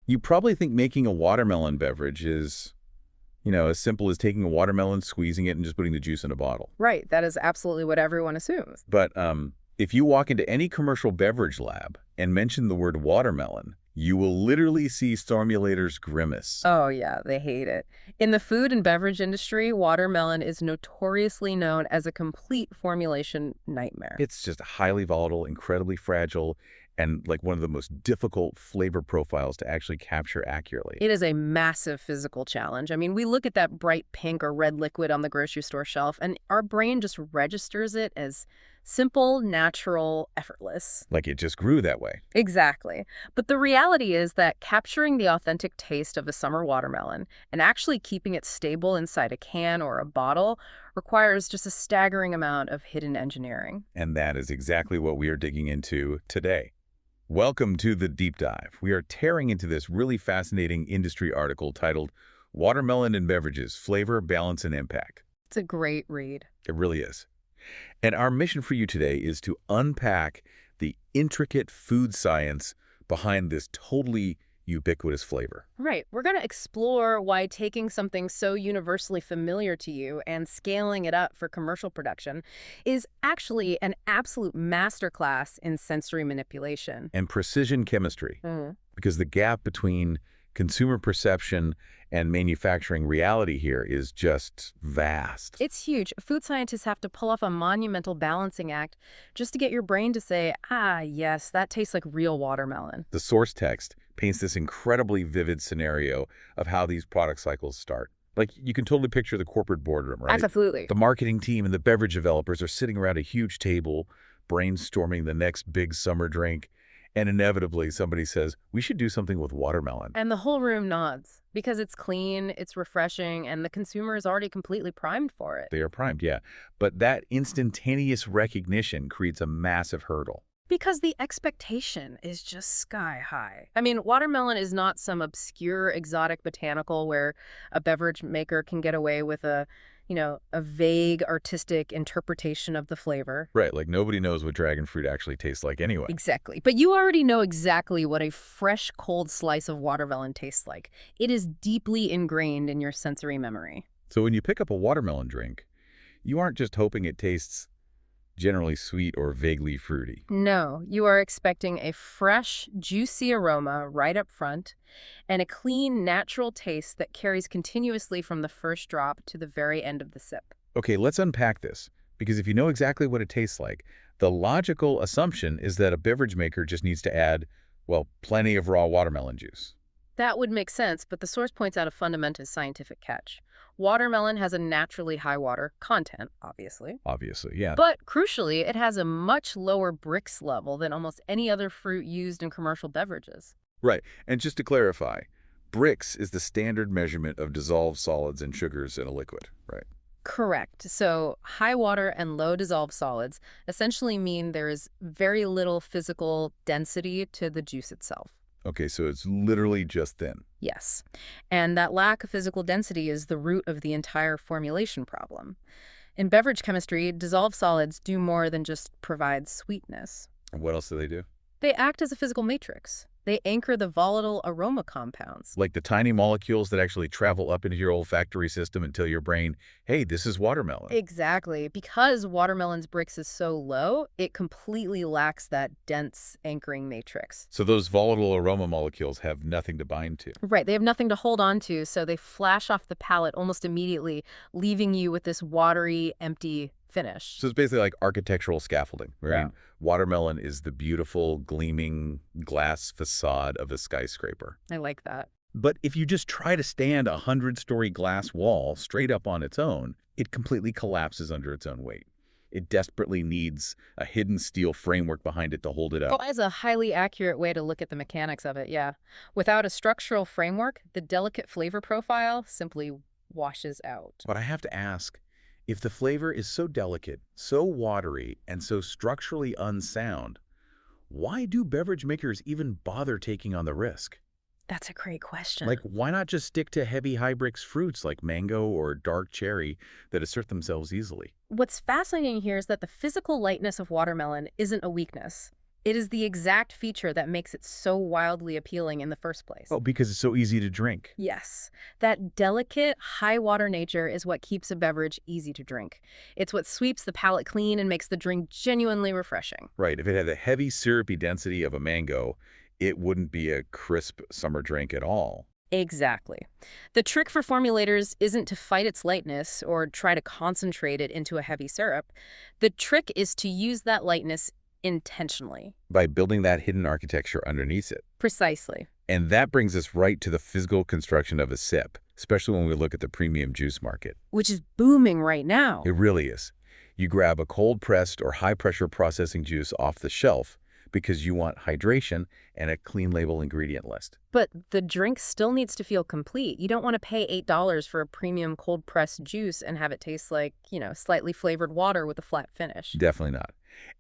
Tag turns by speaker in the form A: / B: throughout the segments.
A: You probably think making a watermelon beverage is, as simple as taking a watermelon, squeezing it, and just putting the juice in a bottle.
B: Right, that is absolutely what everyone assumes.
A: But if you walk into any commercial beverage lab and mention the word watermelon, you will literally see formulators grimace.
B: Oh yeah, they hate it. In the food and beverage industry, watermelon is notoriously known as a complete formulation nightmare.
A: It's just highly volatile, incredibly fragile, and like one of the most difficult flavor profiles to actually capture accurately.
B: It is a massive physical challenge. I mean, we look at that bright pink or red liquid on the grocery store shelf, and our brain just registers it as simple, natural, effortless.
A: Like it just grew that way.
B: Exactly. But the reality is that capturing the authentic taste of a summer watermelon and actually keeping it stable inside a can or a bottle requires just a staggering amount of hidden engineering.
A: And that is exactly what we are digging into today. Welcome to the deep dive. We are tearing into this really fascinating industry article titled Watermelon in Beverages, Flavor, Balance, and Impact.
B: It's a great read.
A: It really is. And our mission for you today is to unpack the intricate food science behind this totally ubiquitous flavor.
B: Right. We're going to explore why taking something so universally familiar to you and scaling it up for commercial production is actually an absolute masterclass in sensory manipulation.
A: And precision chemistry, because the gap between consumer perception and manufacturing reality here is just vast.
B: It's huge. Food scientists have to pull off a monumental balancing act just to get your brain to say, ah, yes, that tastes like real watermelon.
A: The source text paints this incredibly vivid scenario of how these product cycles start. Like, you can totally picture the corporate boardroom, right?
B: Absolutely.
A: The marketing team and the beverage developers are sitting around a huge table, brainstorming the next big summer drink, and inevitably somebody says, we should do something with watermelon.
B: And the whole room nods because it's clean, it's refreshing, and the consumer is already completely primed for it.
A: They are primed, yeah. But that instantaneous recognition creates a massive hurdle.
B: Because the expectation is just sky high. I mean, watermelon is not some obscure exotic botanical where a beverage maker can get away with a vague artistic interpretation of the flavor.
A: Right, like nobody knows what dragon fruit actually tastes like anyway.
B: Exactly. But you already know exactly what a fresh, cold slice of watermelon tastes like. It is deeply ingrained in your sensory memory.
A: So when you pick up a watermelon drink, you aren't just hoping it tastes generally sweet or vaguely fruity.
B: No, you are expecting a fresh, juicy aroma right up front and a clean, natural taste that carries continuously from the first drop to the very end of the sip.
A: Okay, let's unpack this, because if you know exactly what it tastes like, the logical assumption is that a beverage maker just needs to add, well, plenty of raw watermelon juice.
B: That would make sense, but the source points out a fundamental scientific catch. Watermelon has a naturally high water content, obviously.
A: Obviously, yeah.
B: But crucially, it has a much lower Brix level than almost any other fruit used in commercial beverages.
A: Right, and just to clarify, Brix is the standard measurement of dissolved solids and sugars in a liquid, right?
B: Correct. So high water and low dissolved solids essentially mean there is very little physical density to the juice itself.
A: Okay, so it's literally just thin.
B: Yes. And that lack of physical density is the root of the entire formulation problem. In beverage chemistry, dissolved solids do more than just provide sweetness.
A: And what else do they do?
B: They act as a physical matrix. They anchor the volatile aroma compounds.
A: Like the tiny molecules that actually travel up into your olfactory system and tell your brain, hey, this is watermelon.
B: Exactly. Because watermelon's Brix is so low, it completely lacks that dense anchoring matrix.
A: So those volatile aroma molecules have nothing to bind to.
B: Right. They have nothing to hold on to, so they flash off the palate almost immediately, leaving you with this watery, empty finish.
A: So it's basically like architectural scaffolding, right?
B: Yeah.
A: Watermelon is the beautiful, gleaming glass facade of a skyscraper.
B: I like that.
A: But if you just try to stand a 100-story glass wall straight up on its own, it completely collapses under its own weight. It desperately needs a hidden steel framework behind it to hold it up.
B: Well, as a highly accurate way to look at the mechanics of it, yeah. Without a structural framework, the delicate flavor profile simply washes out.
A: But I have to ask, if the flavor is so delicate, so watery, and so structurally unsound, why do beverage makers even bother taking on the risk?
B: That's a great question.
A: Like, why not just stick to heavy high-brix fruits like mango or dark cherry that assert themselves easily?
B: What's fascinating here is that the physical lightness of watermelon isn't a weakness. It is the exact feature that makes it so wildly appealing in the first place.
A: Oh, because it's so easy to drink.
B: Yes, that delicate, high-water nature is what keeps a beverage easy to drink. It's what sweeps the palate clean and makes the drink genuinely refreshing.
A: Right, if it had the heavy syrupy density of a mango, it wouldn't be a crisp summer drink at all.
B: Exactly. The trick for formulators isn't to fight its lightness or try to concentrate it into a heavy syrup. The trick is to use that lightness intentionally.
A: By building that hidden architecture underneath it.
B: Precisely.
A: And that brings us right to the physical construction of a sip, especially when we look at the premium juice market.
B: Which is booming right now.
A: It really is. You grab a cold-pressed or high-pressure processing juice off the shelf because you want hydration and a clean label ingredient list.
B: But the drink still needs to feel complete. You don't want to pay $8 for a premium cold-pressed juice and have it taste like, slightly flavored water with a flat finish.
A: Definitely not.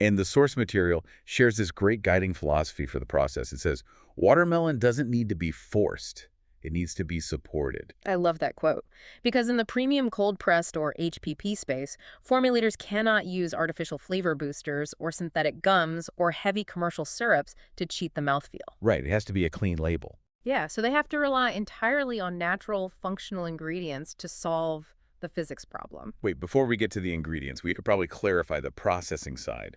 A: And the source material shares this great guiding philosophy for the process. It says, watermelon doesn't need to be forced. It needs to be supported.
B: I love that quote. Because in the premium cold-pressed or HPP space, formulators cannot use artificial flavor boosters or synthetic gums or heavy commercial syrups to cheat the mouthfeel.
A: Right, it has to be a clean label.
B: Yeah, so they have to rely entirely on natural, functional ingredients to solve the physics problem.
A: Wait, before we get to the ingredients, we could probably clarify the processing side.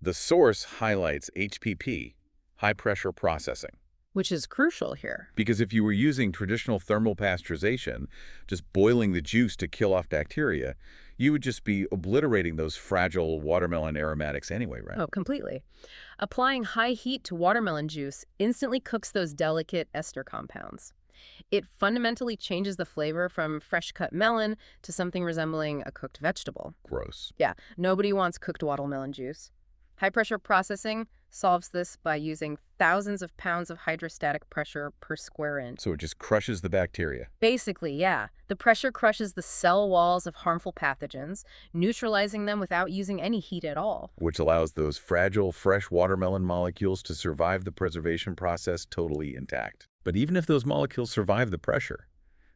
A: The source highlights HPP, high-pressure processing.
B: Which is crucial here.
A: Because if you were using traditional thermal pasteurization, just boiling the juice to kill off bacteria, you would just be obliterating those fragile watermelon aromatics anyway, right?
B: Oh, completely. Applying high heat to watermelon juice instantly cooks those delicate ester compounds. It fundamentally changes the flavor from fresh-cut melon to something resembling a cooked vegetable.
A: Gross.
B: Yeah, nobody wants cooked watermelon juice. High-pressure processing solves this by using thousands of pounds of hydrostatic pressure per square inch.
A: So it just crushes the bacteria.
B: Basically, yeah. The pressure crushes the cell walls of harmful pathogens, neutralizing them without using any heat at all.
A: Which allows those fragile, fresh watermelon molecules to survive the preservation process totally intact. But even if those molecules survive the pressure,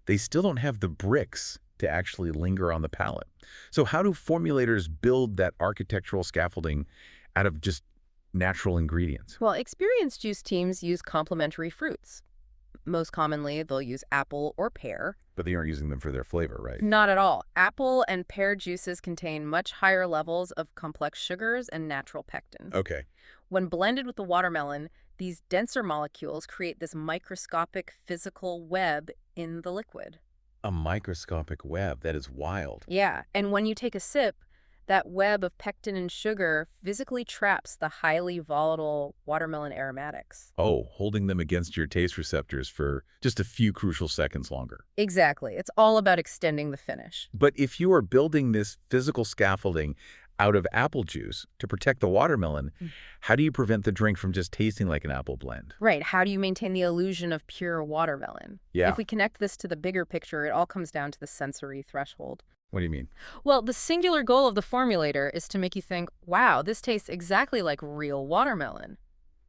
A: they still don't have the bricks to actually linger on the palate. So how do formulators build that architectural scaffolding out of just natural ingredients?
B: Well, experienced juice teams use complementary fruits. Most commonly, they'll use apple or pear.
A: But they aren't using them for their flavor, right?
B: Not at all. Apple and pear juices contain much higher levels of complex sugars and natural pectin.
A: Okay.
B: When blended with the watermelon, these denser molecules create this microscopic physical web in the liquid.
A: A microscopic web. That is wild.
B: Yeah, and when you take a sip, that web of pectin and sugar physically traps the highly volatile watermelon aromatics.
A: Oh, holding them against your taste receptors for just a few crucial seconds longer.
B: Exactly. It's all about extending the finish.
A: But if you are building this physical scaffolding out of apple juice to protect the watermelon, how do you prevent the drink from just tasting like an apple blend?
B: Right. How do you maintain the illusion of pure watermelon?
A: Yeah.
B: If we connect this to the bigger picture, it all comes down to the sensory threshold.
A: What do you mean?
B: Well, the singular goal of the formulator is to make you think, wow, this tastes exactly like real watermelon.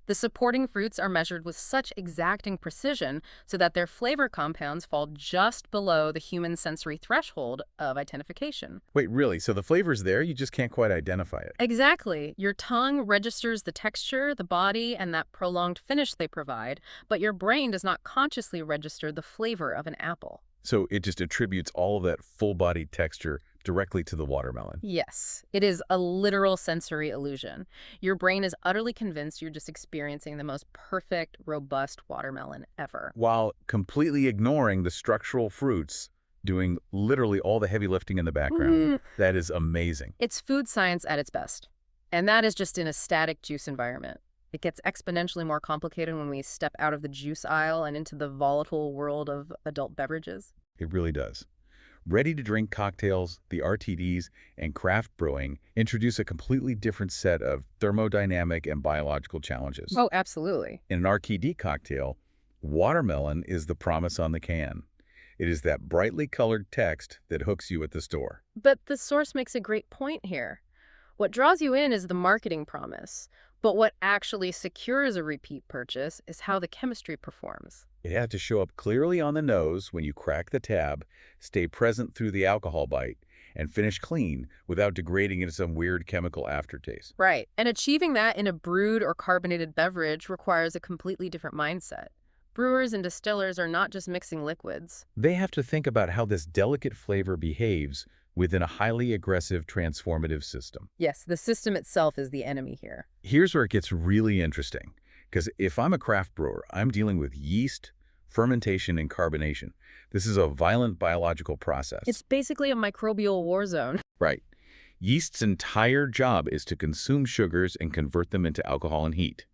B: The supporting fruits are measured with such exacting precision so that their flavor compounds fall just below the human sensory threshold of identification.
A: Wait, really? So the flavor's there, you just can't quite identify it?
B: Exactly. Your tongue registers the texture, the body, and that prolonged finish they provide, but your brain does not consciously register the flavor of an apple.
A: So it just attributes all of that full-bodied texture directly to the watermelon.
B: Yes, it is a literal sensory illusion. Your brain is utterly convinced you're just experiencing the most perfect, robust watermelon ever.
A: While completely ignoring the structural fruits doing literally all the heavy lifting in the background. That is amazing.
B: It's food science at its best. And that is just in a static juice environment. It gets exponentially more complicated when we step out of the juice aisle and into the volatile world of adult beverages.
A: It really does. Ready-to-drink cocktails, the RTDs, and craft brewing introduce a completely different set of thermodynamic and biological challenges.
B: Oh, absolutely.
A: In an RTD cocktail, watermelon is the promise on the can. It is that brightly colored text that hooks you at the store.
B: But the source makes a great point here. What draws you in is the marketing promise. But what actually secures a repeat purchase is how the chemistry performs.
A: It had to show up clearly on the nose when you crack the tab, stay present through the alcohol bite, and finish clean without degrading into some weird chemical aftertaste.
B: Right. And achieving that in a brewed or carbonated beverage requires a completely different mindset. Brewers and distillers are not just mixing liquids.
A: They have to think about how this delicate flavor behaves within a highly aggressive transformative system.
B: Yes, the system itself is the enemy here.
A: Here's where it gets really interesting, because if I'm a craft brewer, I'm dealing with yeast, fermentation, and carbonation. This is a violent biological process.
B: It's basically a microbial war zone.
A: Right. Yeast's entire job is to consume sugars and convert them into alcohol and heat.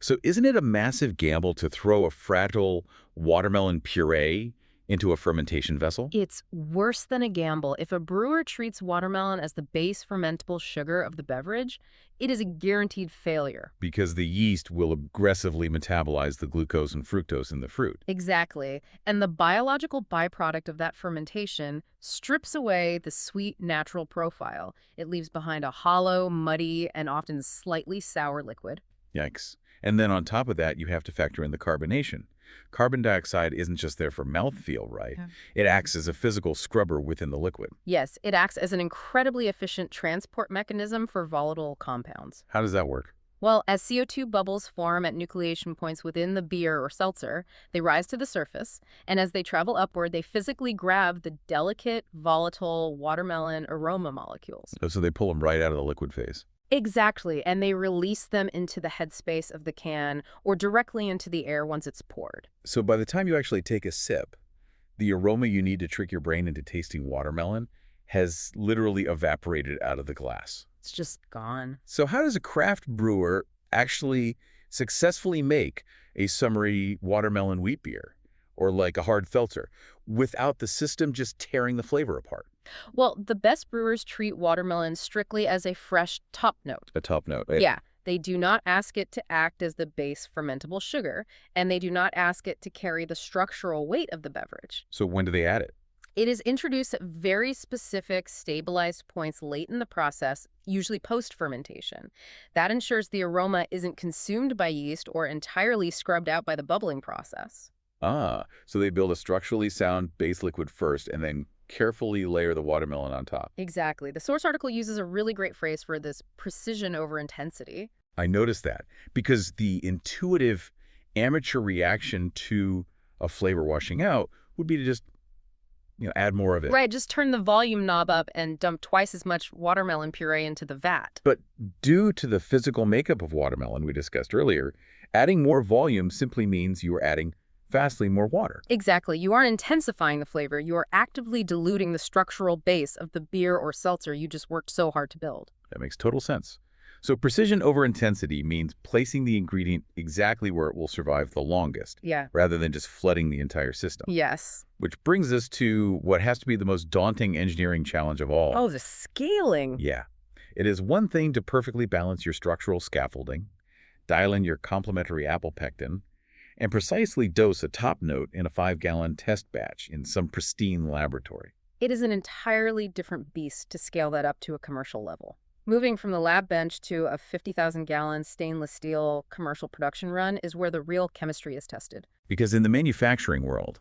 A: So isn't it a massive gamble to throw a fragile watermelon puree into a fermentation vessel?
B: It's worse than a gamble. If a brewer treats watermelon as the base fermentable sugar of the beverage, it is a guaranteed failure.
A: Because the yeast will aggressively metabolize the glucose and fructose in the fruit.
B: Exactly. And the biological byproduct of that fermentation strips away the sweet, natural profile. It leaves behind a hollow, muddy, and often slightly sour liquid.
A: Yikes. And then on top of that, you have to factor in the carbonation. Carbon dioxide isn't just there for mouthfeel, right?
B: Yeah.
A: It acts as a physical scrubber within the liquid.
B: Yes, it acts as an incredibly efficient transport mechanism for volatile compounds.
A: How does that work?
B: Well, as CO2 bubbles form at nucleation points within the beer or seltzer, they rise to the surface, and as they travel upward, they physically grab the delicate, volatile watermelon aroma molecules.
A: Oh, so they pull them right out of the liquid phase.
B: Exactly, and they release them into the headspace of the can or directly into the air once it's poured.
A: So by the time you actually take a sip, the aroma you need to trick your brain into tasting watermelon has literally evaporated out of the glass.
B: It's just gone.
A: So how does a craft brewer actually successfully make a summery watermelon wheat beer or like a hard seltzer without the system just tearing the flavor apart?
B: Well, the best brewers treat watermelon strictly as a fresh top note.
A: A top note.
B: Yeah, they do not ask it to act as the base fermentable sugar, and they do not ask it to carry the structural weight of the beverage.
A: So when do they add it?
B: It is introduced at very specific, stabilized points late in the process, usually post-fermentation. That ensures the aroma isn't consumed by yeast or entirely scrubbed out by the bubbling process.
A: Ah, so they build a structurally sound base liquid first and then carefully layer the watermelon on top.
B: Exactly. The source article uses a really great phrase for this: precision over intensity.
A: I noticed that because the intuitive amateur reaction to a flavor washing out would be to just, add more of it.
B: Right, just turn the volume knob up and dump twice as much watermelon puree into the vat.
A: But due to the physical makeup of watermelon we discussed earlier, adding more volume simply means you are adding vastly more water.
B: Exactly. You aren't intensifying the flavor. You are actively diluting the structural base of the beer or seltzer you just worked so hard to build.
A: That makes total sense. So precision over intensity means placing the ingredient exactly where it will survive the longest,
B: Yeah.
A: rather than just flooding the entire system.
B: Yes.
A: Which brings us to what has to be the most daunting engineering challenge of all.
B: Oh, the scaling.
A: Yeah. It is one thing to perfectly balance your structural scaffolding, dial in your complementary apple pectin, and precisely dose a top note in a 5-gallon test batch in some pristine laboratory.
B: It is an entirely different beast to scale that up to a commercial level. Moving from the lab bench to a 50,000-gallon stainless steel commercial production run is where the real chemistry is tested.
A: Because in the manufacturing world,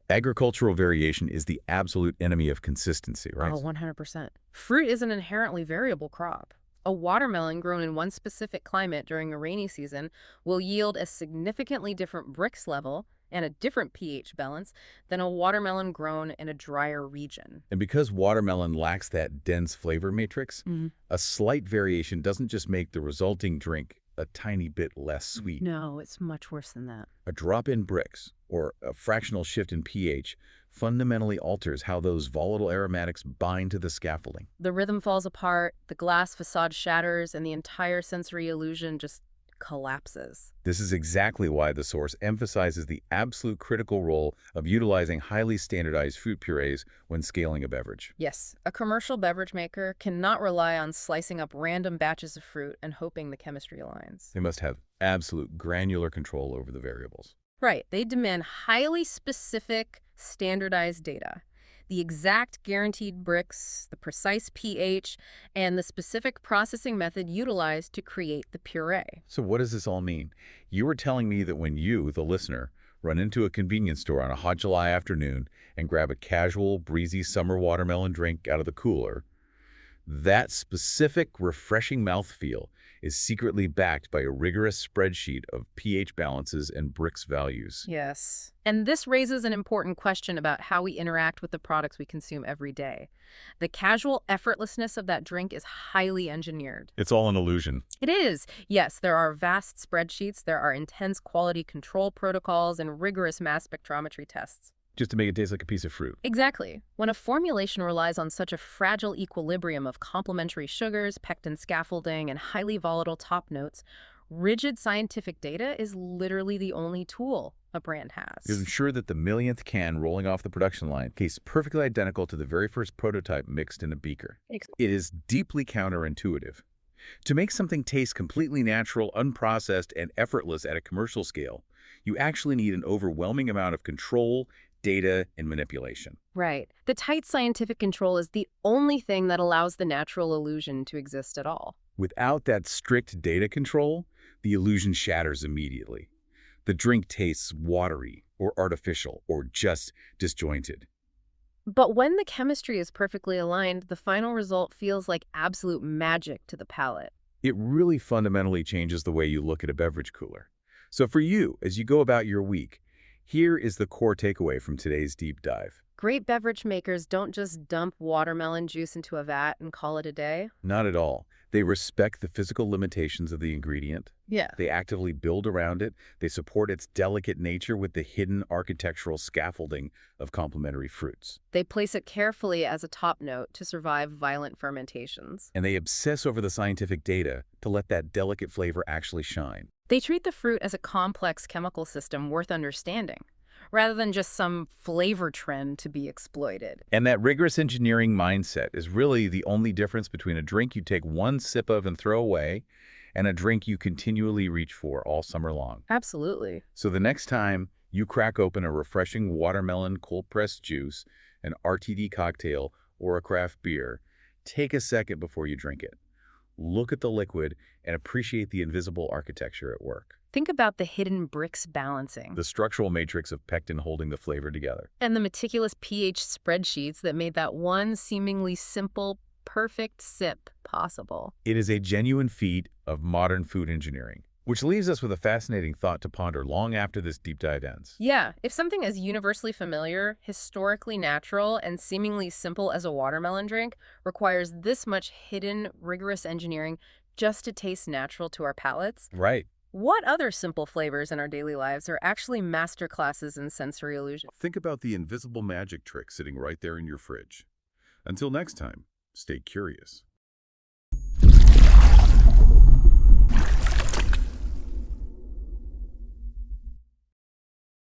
A: agricultural variation is the absolute enemy of consistency, right?
B: Oh, 100%. Fruit is an inherently variable crop. A watermelon grown in one specific climate during a rainy season will yield a significantly different Brix level and a different pH balance than a watermelon grown in a drier region.
A: And because watermelon lacks that dense flavor matrix, a slight variation doesn't just make the resulting drink a tiny bit less sweet.
B: No, it's much worse than that.
A: A drop in Brix, or a fractional shift in pH, fundamentally alters how those volatile aromatics bind to the scaffolding.
B: The rhythm falls apart, the glass facade shatters, and the entire sensory illusion just collapses.
A: This is exactly why the source emphasizes the absolute critical role of utilizing highly standardized fruit purees when scaling a beverage.
B: Yes, a commercial beverage maker cannot rely on slicing up random batches of fruit and hoping the chemistry aligns.
A: They must have absolute granular control over the variables.
B: Right, they demand highly specific, standardized data. The exact guaranteed Brix, the precise pH, and the specific processing method utilized to create the puree.
A: So what does this all mean? You were telling me that when you, the listener, Run into a convenience store on a hot July afternoon and grab a casual, breezy summer watermelon drink out of the cooler. That specific, refreshing mouthfeel is secretly backed by a rigorous spreadsheet of pH balances and Brix values.
B: Yes. And this raises an important question about how we interact with the products we consume every day. The casual effortlessness of that drink is highly engineered.
A: It's all an illusion.
B: It is. Yes, there are vast spreadsheets, there are intense quality control protocols, and rigorous mass spectrometry tests.
A: Just to make it taste like a piece of fruit.
B: Exactly. When a formulation relies on such a fragile equilibrium of complementary sugars, pectin scaffolding, and highly volatile top notes, rigid scientific data is literally the only tool a brand
A: To
B: has.
A: ensure that the millionth can rolling off the production line tastes perfectly identical to the very first prototype mixed in a beaker. It is deeply counterintuitive. To make something taste completely natural, unprocessed, and effortless at a commercial scale, you actually need an overwhelming amount of control, data, and manipulation.
B: Right. The tight scientific control is the only thing that allows the natural illusion to exist at all.
A: Without that strict data control, the illusion shatters immediately. The drink tastes watery, or artificial, or just disjointed.
B: But when the chemistry is perfectly aligned, the final result feels like absolute magic to the palate.
A: It really fundamentally changes the way you look at a beverage cooler. So for you, as you go about your week, here is the core takeaway from today's deep dive.
B: Great beverage makers don't just dump watermelon juice into a vat and call it a day.
A: Not at all. They respect the physical limitations of the ingredient.
B: Yeah.
A: They actively build around it. They support its delicate nature with the hidden architectural scaffolding of complementary fruits.
B: They place it carefully as a top note to survive violent fermentations.
A: And they obsess over the scientific data to let that delicate flavor actually shine.
B: They treat the fruit as a complex chemical system worth understanding, rather than just some flavor trend to be exploited.
A: And that rigorous engineering mindset is really the only difference between a drink you take one sip of and throw away and a drink you continually reach for all summer long.
B: Absolutely.
A: So the next time you crack open a refreshing watermelon cold-pressed juice, an RTD cocktail, or a craft beer, take a second before you drink it. Look at the liquid and appreciate the invisible architecture at work.
B: Think about the hidden Brix balancing
A: The structural matrix of pectin holding the flavor together.
B: and the meticulous pH spreadsheets that made that one seemingly simple, perfect sip possible.
A: It is a genuine feat of modern food engineering, which leaves us with a fascinating thought to ponder long after this deep dive ends.
B: Yeah, if something as universally familiar, historically natural, and seemingly simple as a watermelon drink requires this much hidden, rigorous engineering just to taste natural to our palates,
A: Right.
B: what other simple flavors in our daily lives are actually masterclasses in sensory illusion?
A: Think about the invisible magic trick sitting right there in your fridge. Until next time, stay curious.